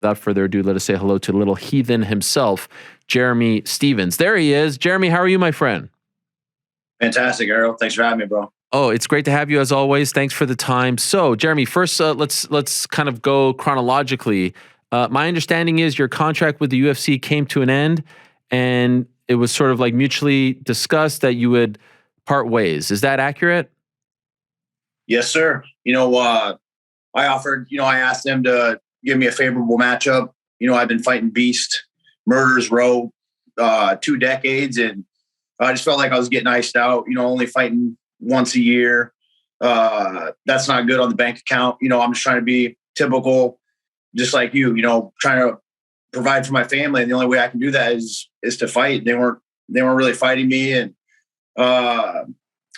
Without further ado, let us say hello to little heathen himself, Jeremy Stevens. There he is. Jeremy, how are you, my friend? Fantastic, Errol. Thanks for having me, bro. Oh, it's great to have you as always. Thanks for the time. So, Jeremy, first, let's kind of go chronologically. My understanding is your contract with the UFC came to an end, and it was sort of like mutually discussed that you would part ways. Is that accurate? Yes, sir. I offered. I asked them to give me a favorable matchup. I've been fighting Beast, Murderers Row, 2 decades, and I just felt like I was getting iced out. Only fighting once a year. That's not good on the bank account. I'm just trying to be typical, just like you. Trying to provide for my family, and the only way I can do that is to fight. They weren't really fighting me, and I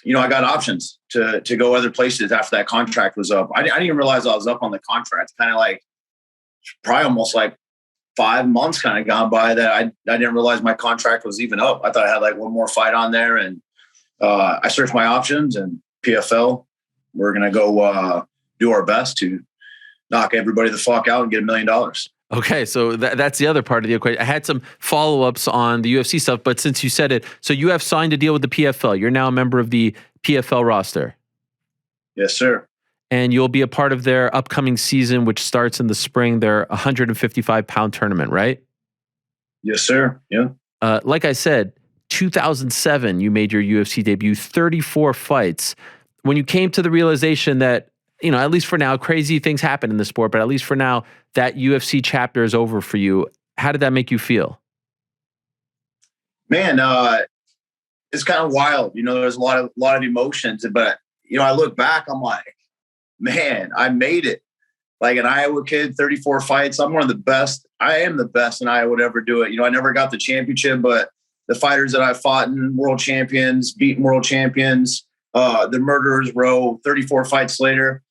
got options to go other places after that contract was up. I didn't even realize I was up on the contract. Kind of like probably almost like 5 months kind of gone by that I didn't realize my contract was even up. I thought I had like one more fight on there, and I searched my options, and PFL, we're going to go do our best to knock everybody the fuck out and get $1 million. Okay, so that's the other part of the equation. I had some follow-ups on the UFC stuff, but since you said it, so you have signed a deal with the PFL. You're now a member of the PFL roster. Yes, sir. And you'll be a part of their upcoming season, which starts in the spring, their 155-pound tournament, right? Yes, sir. Yeah. Like I said, 2007, you made your UFC debut, 34 fights. When you came to the realization that, at least for now, crazy things happen in the sport, but at least for now, that UFC chapter is over for you, how did that make you feel? Man, it's kind of wild. There's a lot of emotions, but, I look back, I'm like, man, I made it. Like an Iowa kid, 34 fights. I'm one of the best. I am the best in Iowa to ever do it. I never got the championship, but the fighters that I fought in, world champions, beaten world champions, the Murderers Row, 34 fights later.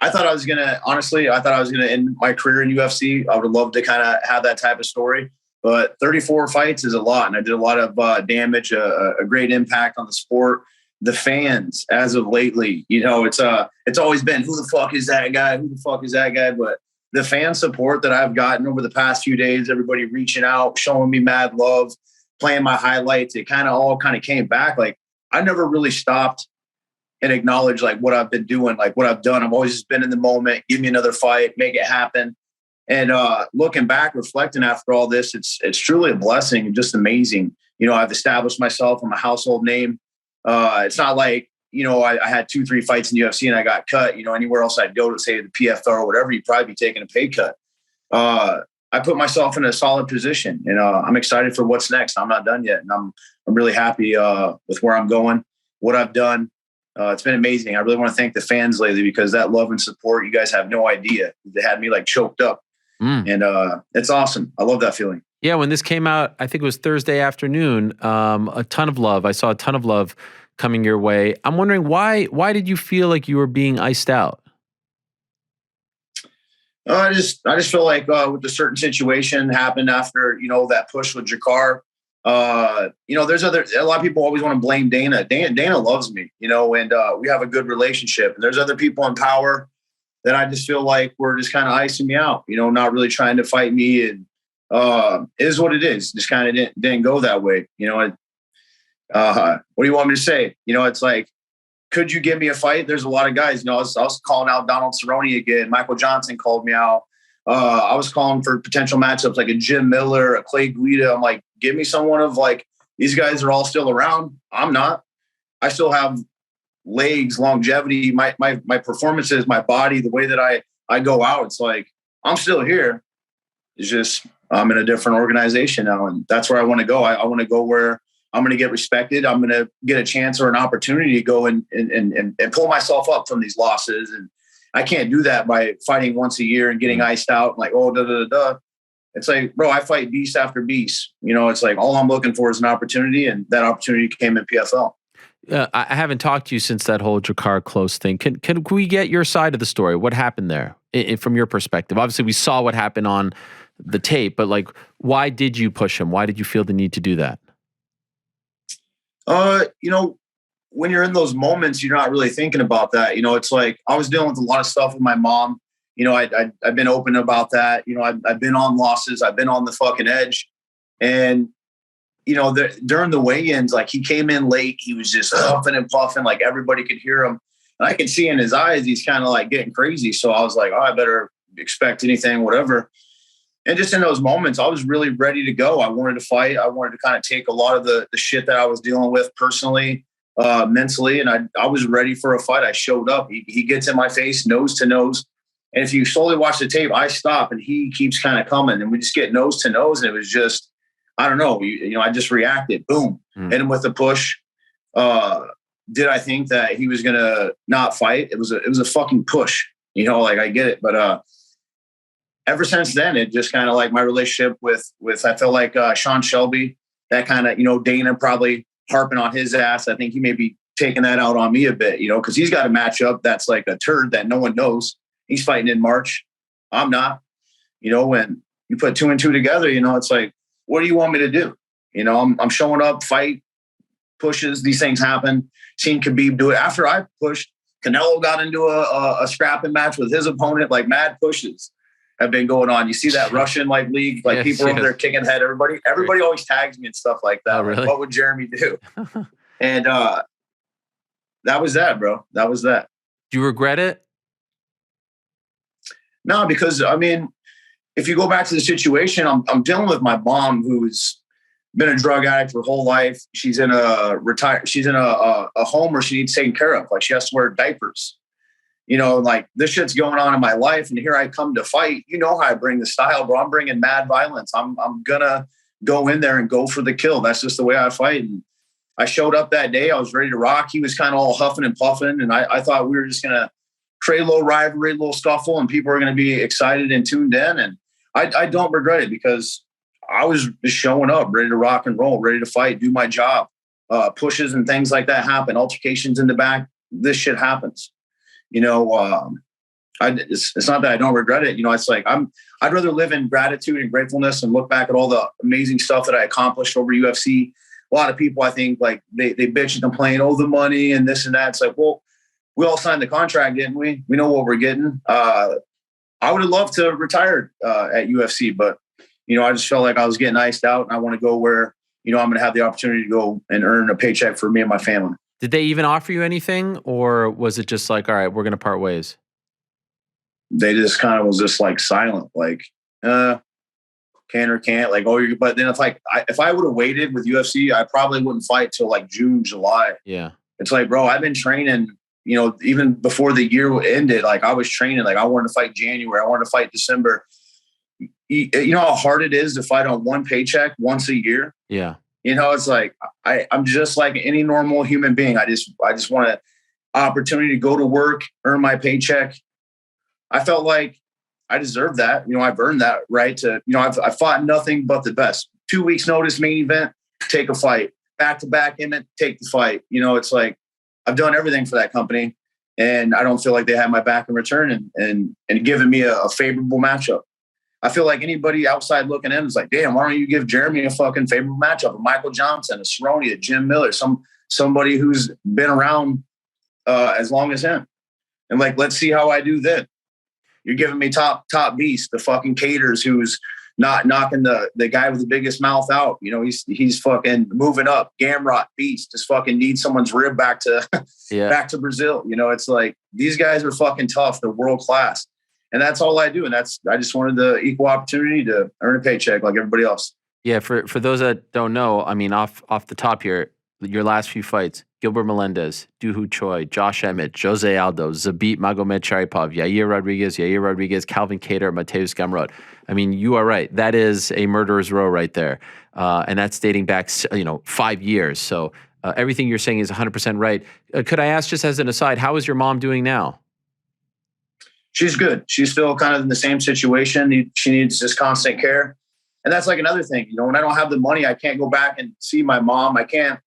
I thought I was going to end my career in UFC. I would love to kind of have that type of story, but 34 fights is a lot. And I did a lot of damage, a great impact on the sport. The fans, as of lately, it's always been, who the fuck is that guy? Who the fuck is that guy? But the fan support that I've gotten over the past few days, everybody reaching out, showing me mad love, playing my highlights, it all came back. Like I never really stopped and acknowledged like what I've been doing, like what I've done. I've always just been in the moment, give me another fight, make it happen. And looking back, reflecting after all this, it's truly a blessing and just amazing. I've established myself. I'm a household name. It's not like, I had 2-3 fights in the UFC and I got cut. Anywhere else I'd go to, say the PFL or whatever, you'd probably be taking a pay cut. I put myself in a solid position, and I'm excited for what's next. I'm not done yet, and I'm really happy with where I'm going, what I've done. It's been amazing. I really want to thank the fans lately because that love and support, you guys have no idea. They had me like choked up, and it's awesome. I love that feeling. Yeah, when this came out, I think it was Thursday afternoon, a ton of love. I saw a ton of love coming your way. I'm wondering why did you feel like you were being iced out? I just feel like with a certain situation happened after, that push with Drakkar. There's a lot of people always want to blame Dana. Dana loves me, and we have a good relationship. And there's other people in power that I just feel like were just kind of icing me out, not really trying to fight me. And it is what it is. Just kind of didn't go that way. What do you want me to say? It's like, could you give me a fight? There's a lot of guys, I was calling out Donald Cerrone again. Michael Johnson called me out. I was calling for potential matchups like a Jim Miller, a Clay Guida. I'm like, give me someone of like, these guys are all still around. I'm not. I still have legs, longevity, my performances, my body, the way that I go out. It's like, I'm still here. It's just, I'm in a different organization now. And that's where I want to go. I want to go where I'm going to get respected. I'm going to get a chance or an opportunity to go and pull myself up from these losses. And I can't do that by fighting once a year and getting iced out. And like, It's like, bro, I fight beast after beast. It's like all I'm looking for is an opportunity, and that opportunity came in PFL. I haven't talked to you since that whole Drakkar Klose thing. Can we get your side of the story? What happened there from your perspective? Obviously, we saw what happened on the tape, but like, why did you push him? Why did you feel the need to do that? When you're in those moments, you're not really thinking about that. It's like I was dealing with a lot of stuff with my mom. I've been open about that. I've been on losses. I've been on the fucking edge. And, during the weigh-ins, like he came in late. He was just huffing and puffing, like everybody could hear him. And I could see in his eyes, he's kind of like getting crazy. So I was like, I better expect anything, whatever. And just in those moments, I was really ready to go. I wanted to fight. I wanted to kind of take a lot of the shit that I was dealing with personally, mentally. And I was ready for a fight. I showed up. He gets in my face, nose to nose. And if you slowly watch the tape, I stop and he keeps kind of coming and we just get nose to nose. And it was just, I don't know, I just reacted. Boom. Hit him with a push. Did I think that he was going to not fight? It was a fucking push, I get it. But ever since then, it just kind of like my relationship with I feel like Sean Shelby, that kind of, Dana probably harping on his ass. I think he may be taking that out on me a bit, because he's got a matchup that's like a turd that no one knows. He's fighting in March. I'm not. When you put 2 and 2 together, it's like, what do you want me to do? I'm showing up, fight, pushes. These things happen. Seen Khabib do it. After I pushed, Canelo got into a scrapping match with his opponent. Like mad pushes have been going on. You see that Russian league, like people over there kicking head. Everybody always tags me and stuff like that. Oh, really? Like, what would Jeremy do? And that was that, bro. That was that. Do you regret it? No, because if you go back to the situation, I'm dealing with my mom, who's been a drug addict her whole life. She's in a home where she needs taken care of. Like she has to wear diapers. Like this shit's going on in my life, and here I come to fight. How I bring the style, bro. I'm bringing mad violence. I'm gonna go in there and go for the kill. That's just the way I fight. And I showed up that day. I was ready to rock. He was kind of all huffing and puffing, and I thought we were just gonna create a little rivalry, a little scuffle, and people are going to be excited and tuned in. And I don't regret it because I was just showing up, ready to rock and roll, ready to fight, do my job. Pushes and things like that happen. Altercations in the back. This shit happens. It's not that I don't regret it. It's like I'd rather live in gratitude and gratefulness and look back at all the amazing stuff that I accomplished over UFC. A lot of people, I think, like they bitch and complain, the money and this and that. It's like, well, we all signed the contract, didn't we? We know what we're getting. I would have loved to retire at UFC, but, I just felt like I was getting iced out and I want to go where, I'm going to have the opportunity to go and earn a paycheck for me and my family. Did they even offer you anything, or was it just like, all right, we're going to part ways? They just kind of was just like silent, like, can or can't, like, but then if I would have waited with UFC, I probably wouldn't fight till like June, July. Yeah. It's like, bro, I've been training, even before the year ended, like I was training, like I wanted to fight January. I wanted to fight December. You know how hard it is to fight on one paycheck once a year? Yeah. It's like, I'm just like any normal human being. I just want an opportunity to go to work, earn my paycheck. I felt like I deserved that. I've earned that right to, I've fought nothing but the best. 2 weeks notice, main event, take a fight. Back-to-back Emmett, take the fight. It's like, I've done everything for that company, and I don't feel like they have my back in return and giving me a favorable matchup. I feel like anybody outside looking in is like, damn, why don't you give Jeremy a fucking favorable matchup? A Michael Johnson, a Cerrone, a Jim Miller, somebody who's been around as long as him. And like, let's see how I do then. You're giving me top beast, the fucking Caters, who's not knocking the guy with the biggest mouth out. He's fucking moving up. Gamrot beast, just fucking needs someone's rib back to back to Brazil. It's like these guys are fucking tough. They're world class, and that's all I do. And I just wanted the equal opportunity to earn a paycheck like everybody else. Yeah, for those that don't know, off the top here, your last few fights: Gilbert Melendez, Dooho Choi, Josh Emmett, Jose Aldo, Zabit Magomed Sharipov, Yair Rodriguez, Calvin Kattar, Mateusz Gamrot. You are right. That is a murderer's row right there. And that's dating back, 5 years. So everything you're saying is 100% right. Could I ask, just as an aside, how is your mom doing now? She's good. She's still kind of in the same situation. She needs just constant care. And that's like another thing. When I don't have the money, I can't go back and see my mom. I can't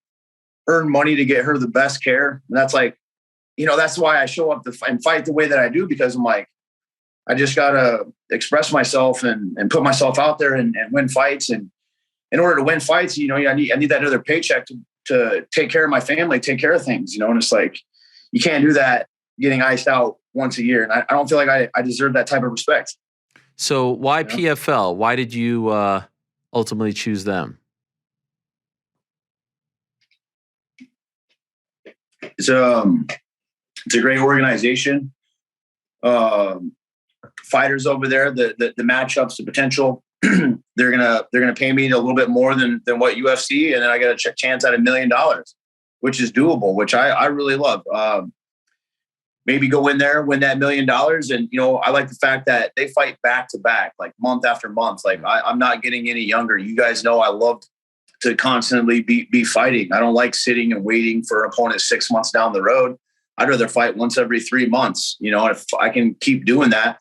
earn money to get her the best care. And that's like, that's why I show up and fight the way that I do, because I'm like, I just got to express myself and put myself out there and win fights. And in order to win fights, I need that other paycheck to take care of my family, take care of things, and it's like, you can't do that getting iced out once a year. And I don't feel like I deserve that type of respect. So why You know? PFL? Why did you ultimately choose them? It's a great organization. Fighters over there, the matchups, the potential. they're gonna pay me a little bit more than what UFC, and then I got a chance at $1 million, which is doable, which I really love. Maybe go in there, win that $1 million, and I like the fact that they fight back to back, like month after month. Like I'm not getting any younger. You guys know I love to constantly be fighting. I don't like sitting and waiting for an opponent 6 months down the road. I'd rather fight once every 3 months. If I can keep doing that,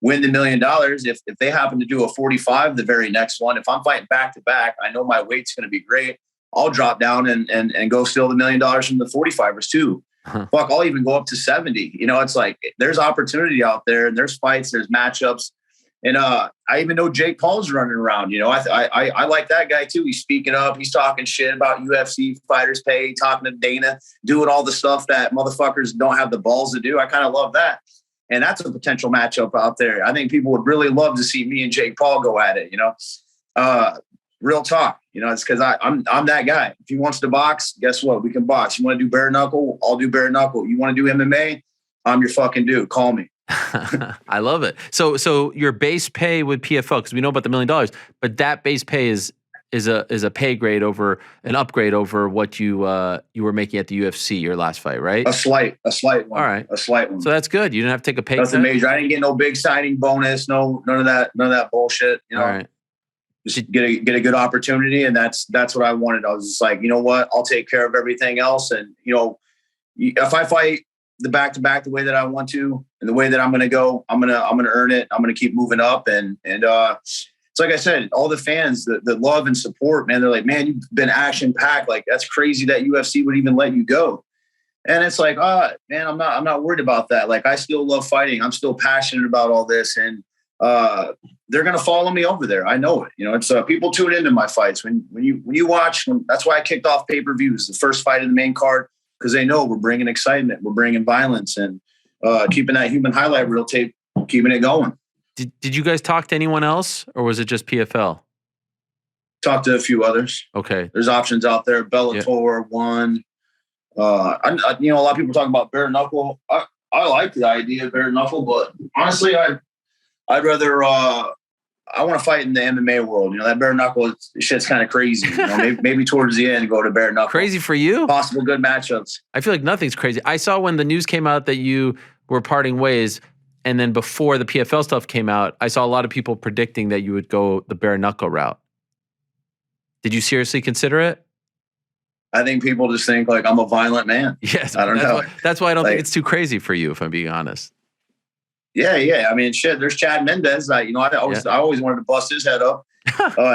win the $1 million. If they happen to do a 45, the very next one, if I'm fighting back to back, I know my weight's going to be great. I'll drop down and go steal the $1 million from the 45ers too. Huh. Fuck, I'll even go up to 70. It's like there's opportunity out there, and there's fights, there's matchups. And I even know Jake Paul's running around. I like that guy too. He's speaking up. He's talking shit about UFC fighters pay, talking to Dana, doing all the stuff that motherfuckers don't have the balls to do. I kind of love that. And that's a potential matchup out there. I think people would really love to see me and Jake Paul go at it. Real talk. It's because I'm that guy. If he wants to box, guess what? We can box. You want to do bare knuckle? I'll do bare knuckle. You want to do MMA? I'm your fucking dude. Call me. I love it. So your base pay with PFL, because we know about the $1 million, but that base pay is a pay grade over an upgrade over what you were making at the UFC your last fight, right? A slight one. All right, a slight one. So that's good. You didn't have to take a pay. That's major. I didn't get no big signing bonus. No, none of that bullshit. All right. Just get a good opportunity, and that's what I wanted. I was just like, you know what? I'll take care of everything else, and if I fight the back-to-back the way that I want to, and the way that I'm going to go, I'm gonna earn it. I'm gonna keep moving up, and it's like I said, all the fans, the love and support, man. They're like, man, you've been action-packed. Like that's crazy that UFC would even let you go. And it's like, man, I'm not worried about that. Like I still love fighting. I'm still passionate about all this, and they're gonna follow me over there. I know it. It's people tune into my fights when you watch. That's why I kicked off pay-per-views, the first fight in the main card. Because they know we're bringing excitement, we're bringing violence, and keeping that human highlight reel tape, keeping it going. Did you guys talk to anyone else, or was it just PFL? Talked to a few others. Okay. There's options out there. Bellator, one. A lot of people talking about bare knuckle. I like the idea of bare knuckle, but honestly, I'd rather. I want to fight in the MMA world. That bare knuckle shit's kind of crazy. Maybe towards the end, go to bare knuckle. Crazy for you? Possible good matchups. I feel like nothing's crazy. I saw when the news came out that you were parting ways, and then before the PFL stuff came out, I saw a lot of people predicting that you would go the bare knuckle route. Did you seriously consider it? I think people just think like I'm a violent man. Yes, I don't know. That's why I don't think it's too crazy for you, if I'm being honest. Yeah. I mean, shit. There's Chad Mendez. I always wanted to bust his head up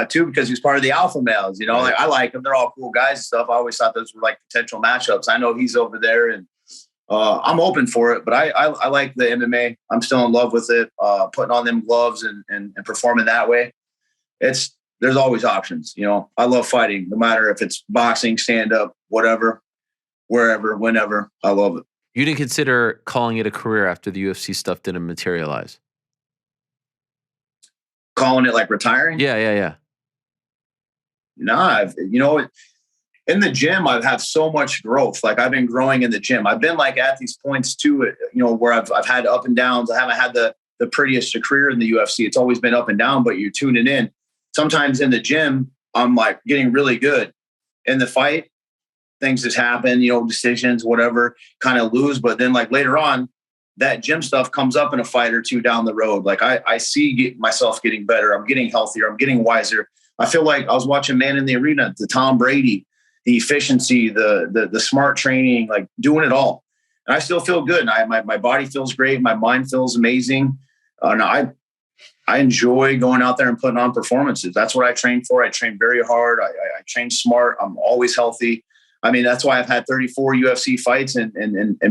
too, because he was part of the alpha males. Right. Like I like him. They're all cool guys and stuff. I always thought those were like potential matchups. I know he's over there, and I'm open for it. But I like the MMA. I'm still in love with it. Putting on them gloves and performing that way. There's always options. I love fighting, no matter if it's boxing, stand up, whatever, wherever, whenever. I love it. You didn't consider calling it a career after the UFC stuff didn't materialize? Calling it like retiring? Yeah. Nah, in the gym, I've had so much growth. Like I've been growing in the gym. I've been like at these points too, where I've had up and downs. I haven't had the prettiest career in the UFC. It's always been up and down, but you're tuning in. Sometimes in the gym, I'm like getting really good. In the fight, things just happen, decisions, whatever, kind of lose. But then like later on, that gym stuff comes up in a fight or two down the road. Like I see myself getting better. I'm getting healthier. I'm getting wiser. I feel like I was watching Man in the Arena, the Tom Brady, the efficiency, the smart training, like doing it all. And I still feel good. And my body feels great. My mind feels amazing. And I enjoy going out there and putting on performances. That's what I train for. I train very hard. I train smart. I'm always healthy. I mean, that's why I've had 34 UFC fights and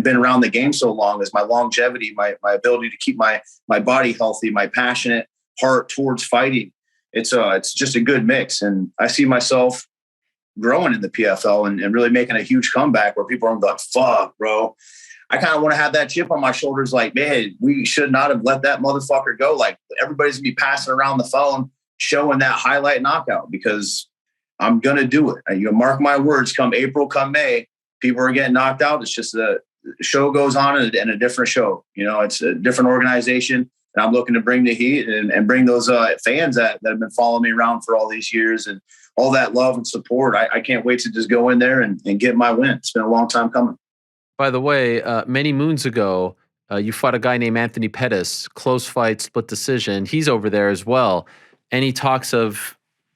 been around the game so long, is my longevity, my ability to keep my body healthy, my passionate heart towards fighting. It's just a good mix. And I see myself growing in the PFL and really making a huge comeback where people are going, fuck, bro. I kind of want to have that chip on my shoulders. Like, man, we should not have let that motherfucker go. Like, everybody's gonna be passing around the phone, showing that highlight knockout, because I'm going to do it. You mark my words, come April, come May, people are getting knocked out. It's just the show goes on and a different show. It's a different organization. And I'm looking to bring the heat and bring those fans that have been following me around for all these years and all that love and support. I can't wait to just go in there and get my win. It's been a long time coming. By the way, many moons ago, you fought a guy named Anthony Pettis, close fight, split decision. He's over there as well. Any talks of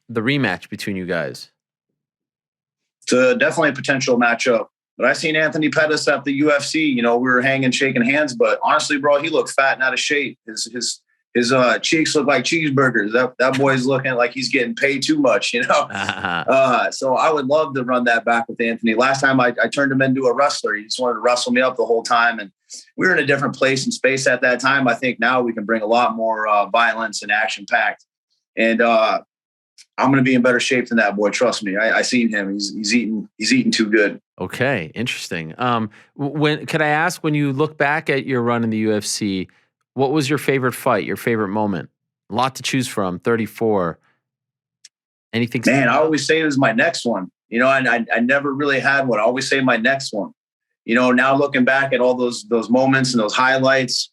the rematch between you guys? It's definitely a potential matchup. But I seen Anthony Pettis at the UFC. We were hanging, shaking hands. But honestly, bro, he looked fat and out of shape. His cheeks look like cheeseburgers. That boy's looking like he's getting paid too much. So I would love to run that back with Anthony. Last time I turned him into a wrestler. He just wanted to wrestle me up the whole time, and we were in a different place and space at that time. I think now we can bring a lot more violence and action packed. And I'm going to be in better shape than that boy. Trust me. I seen him. He's eating too good. Okay. Interesting. Can I ask, when you look back at your run in the UFC, what was your favorite fight, your favorite moment? A lot to choose from, 34. Anything? Man, I always say it was my next one. I never really had one. I always say my next one. Now looking back at all those moments and those highlights,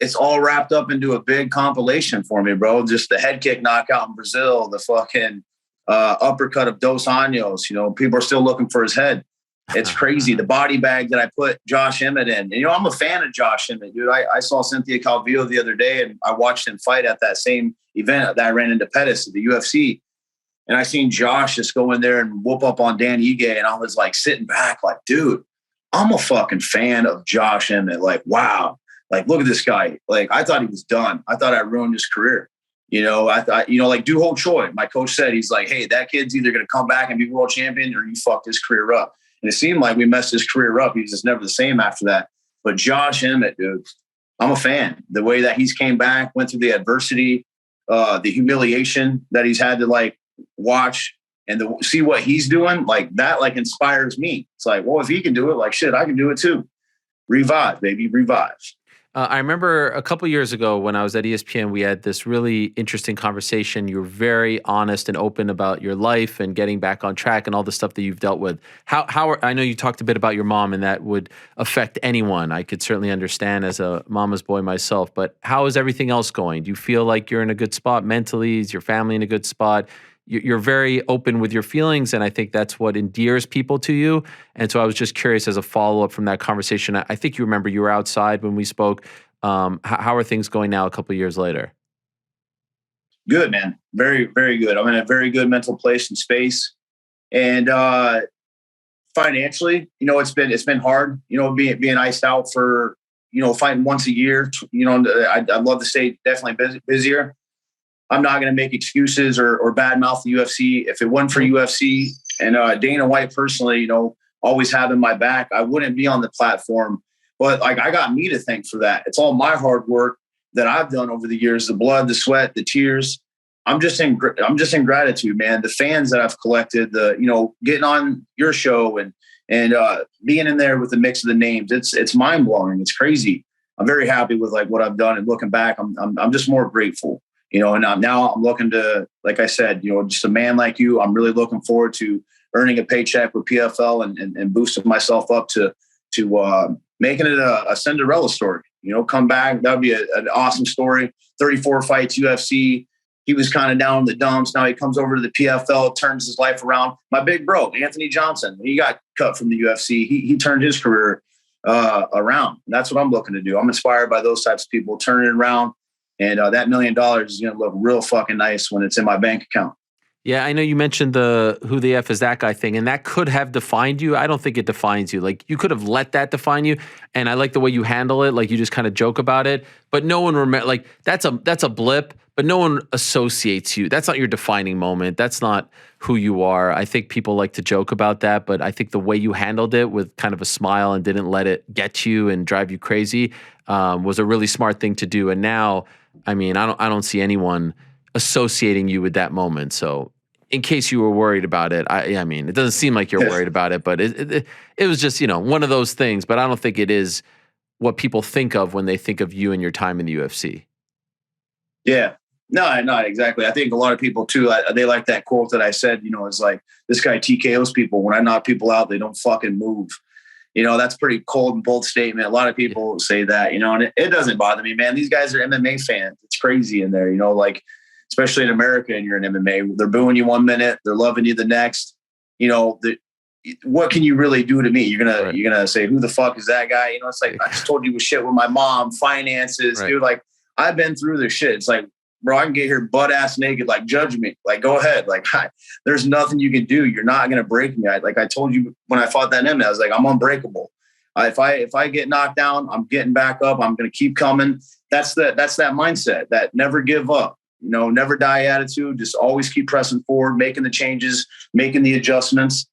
it's all wrapped up into a big compilation for me, bro. Just the head kick knockout in Brazil, the fucking uppercut of Dos Anjos. People are still looking for his head. It's crazy. The body bag that I put Josh Emmett in. And, I'm a fan of Josh Emmett, dude. I saw Cynthia Calvillo the other day, and I watched him fight at that same event that I ran into Pettis at the UFC. And I seen Josh just go in there and whoop up on Dan Ige. And I was like sitting back like, dude, I'm a fucking fan of Josh Emmett. Like, wow. Like, look at this guy. Like, I thought he was done. I thought I ruined his career. I thought, like Doo-Ho Choi, my coach said, he's like, hey, that kid's either going to come back and be world champion or you fucked his career up. And it seemed like we messed his career up. He was just never the same after that. But Josh Emmett, dude, I'm a fan. The way that he's came back, went through the adversity, the humiliation that he's had to like watch and see what he's doing, like that, like inspires me. It's like, well, if he can do it, like shit, I can do it too. Revive, baby, revive. I remember a couple years ago when I was at ESPN, we had this really interesting conversation. You were very honest and open about your life and getting back on track and all the stuff that you've dealt with. I know you talked a bit about your mom, and that would affect anyone. I could certainly understand as a mama's boy myself, but how is everything else going? Do you feel like you're in a good spot mentally? Is your family in a good spot? You're very open with your feelings, and I think that's what endears people to you. And so I was just curious, as a follow-up from that conversation, I think you remember you were outside when we spoke. How are things going now a couple of years later? Good, man. Very, very good. I'm in a very good mental place and space. And financially, it's been hard, being iced out for, fighting once a year. I'd love to stay definitely busier. I'm not going to make excuses or badmouth the UFC. If it wasn't for UFC and Dana White personally, always having my back, I wouldn't be on the platform. But like, I got me to thank for that. It's all my hard work that I've done over the years, the blood, the sweat, the tears. I'm just in gratitude, man. The fans that I've collected, getting on your show and being in there with the mix of the names. It's mind blowing. It's crazy. I'm very happy with like what I've done, and looking back, I'm just more grateful. And now I'm looking to, like I said, just a man like you, I'm really looking forward to earning a paycheck with PFL and boosting myself up to making it a Cinderella story. Come back. That would be an awesome story. 34 fights, UFC. He was kind of down in the dumps. Now he comes over to the PFL, turns his life around. My big bro, Anthony Johnson, he got cut from the UFC. He turned his career around. And that's what I'm looking to do. I'm inspired by those types of people turning it around. And that $1 million is going to look real fucking nice when it's in my bank account. Yeah, I know you mentioned the who the F is that guy thing, and that could have defined you. I don't think it defines you. Like, you could have let that define you, and I like the way you handle it. Like, you just kind of joke about it, but no one remember. Like, that's a blip, but no one associates you. That's not your defining moment. That's not who you are. I think people like to joke about that, but I think the way you handled it with kind of a smile and didn't let it get you and drive you crazy was a really smart thing to do. And now, I mean, I don't see anyone associating you with that moment. So in case you were worried about it, I mean, it doesn't seem like you're worried about it, but it was just, one of those things. But I don't think it is what people think of when they think of you and your time in the UFC. Yeah. No, not exactly. I think a lot of people too, they like that quote that I said, it's like, this guy TKOs people. When I knock people out, they don't fucking move. That's pretty cold and bold statement. A lot of people say that, and it doesn't bother me, man. These guys are MMA fans. It's crazy in there, like, especially in America, and you're in MMA, they're booing you 1 minute, they're loving you the next. What can you really do to me? You're gonna say, who the fuck is that guy? It's like, I just told you was shit with my mom, finances, dude. Like, I've been through this shit. It's like, bro, I can get here butt ass naked. Like, judge me. Like, go ahead. Like, there's nothing you can do. You're not gonna break me. I told you when I fought that MMA, I was like, I'm unbreakable. If I get knocked down, I'm getting back up. I'm gonna keep coming. That's that mindset. That never give up. Never die attitude. Just always keep pressing forward, making the changes, making the adjustments.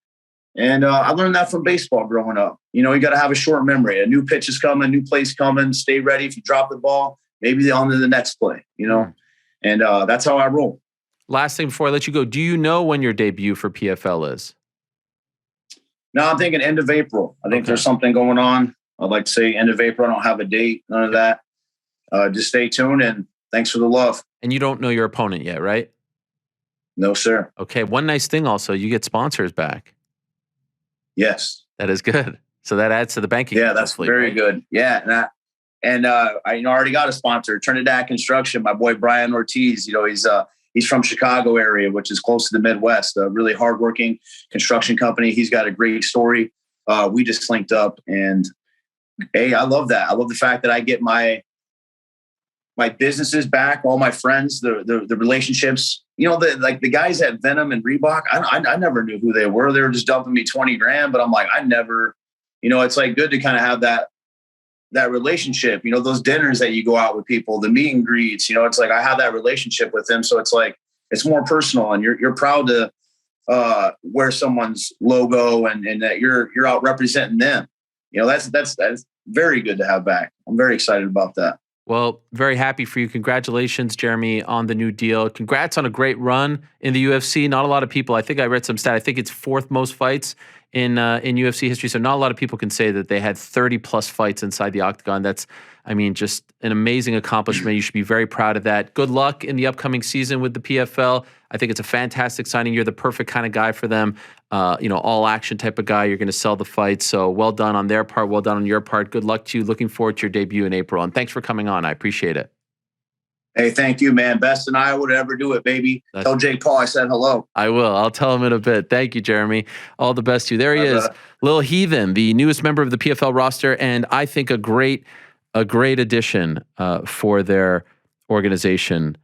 And I learned that from baseball growing up. You got to have a short memory. A new pitch is coming, new play's coming. Stay ready. If you drop the ball, maybe on to the next play, And that's how I roll. Last thing before I let you go, do you know when your debut for PFL is? No, I'm thinking end of April. I think there's something going on. I'd like to say end of April. I don't have a date, none of that. Just stay tuned, and thanks for the love. And you don't know your opponent yet, right? No, sir. Okay. One nice thing also, you get sponsors back. Yes. That is good. So that adds to the banking. Yeah, that's very good. Yeah. And I already got a sponsor, Trinidad Construction, my boy Brian Ortiz. He's from Chicago area, which is close to the Midwest, a really hardworking construction company. He's got a great story. We just linked up, and hey, I love that. I love the fact that I get my businesses back, all my friends, the relationships, the guys at Venom and Reebok, I never knew who they were. They were just dumping me 20 grand, but I'm like, I never, it's like good to kind of have that relationship, those dinners that you go out with people, the meet and greets, it's like, I have that relationship with them. So it's like, it's more personal, and you're proud to wear someone's logo and that you're out representing them. That's very good to have back. I'm very excited about that. Well, very happy for you. Congratulations, Jeremy, on the new deal. Congrats on a great run in the UFC. Not a lot of people, I think I read some stat, I think it's fourth most fights in UFC history. So not a lot of people can say that they had 30 plus fights inside the octagon. That's, just an amazing accomplishment. You should be very proud of that. Good luck in the upcoming season with the PFL. I think it's a fantastic signing. You're the perfect kind of guy for them. All action type of guy. You're going to sell the fight. So well done on their part. Well done on your part. Good luck to you. Looking forward to your debut in April. And thanks for coming on. I appreciate it. Hey, thank you, man. Best in Iowa to ever do it, baby. Tell Jake Paul I said hello. I will. I'll tell him in a bit. Thank you, Jeremy. All the best to you. There he is, Lil Heathen, the newest member of the PFL roster, and I think a great addition for their organization.